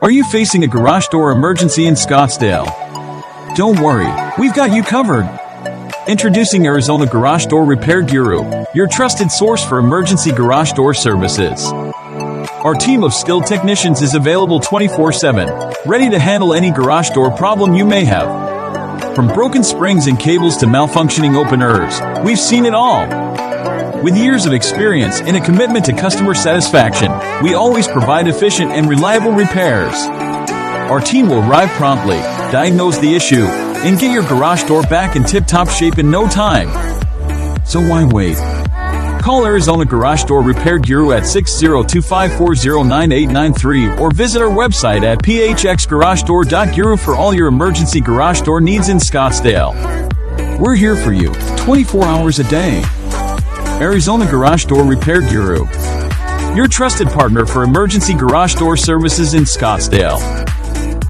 Are you facing a garage door emergency in Scottsdale? Don't worry, we've got you covered. Introducing Arizona Garage Door Repair Guru, your trusted source for emergency garage door services. Our team of skilled technicians is available 24/7, ready to handle any garage door problem you may have. From broken springs and cables to malfunctioning openers, we've seen it all. With years of experience and a commitment to customer satisfaction, we always provide efficient and reliable repairs. Our team will arrive promptly, diagnose the issue, and get your garage door back in tip-top shape in no time. So why wait? Call Arizona Garage Door Repair Guru at 602-540-9893 or visit our website at phxgaragedoor.guru for all your emergency garage door needs in Scottsdale. We're here for you 24 hours a day. Arizona Garage Door Repair Guru, your trusted partner for emergency garage door services in Scottsdale.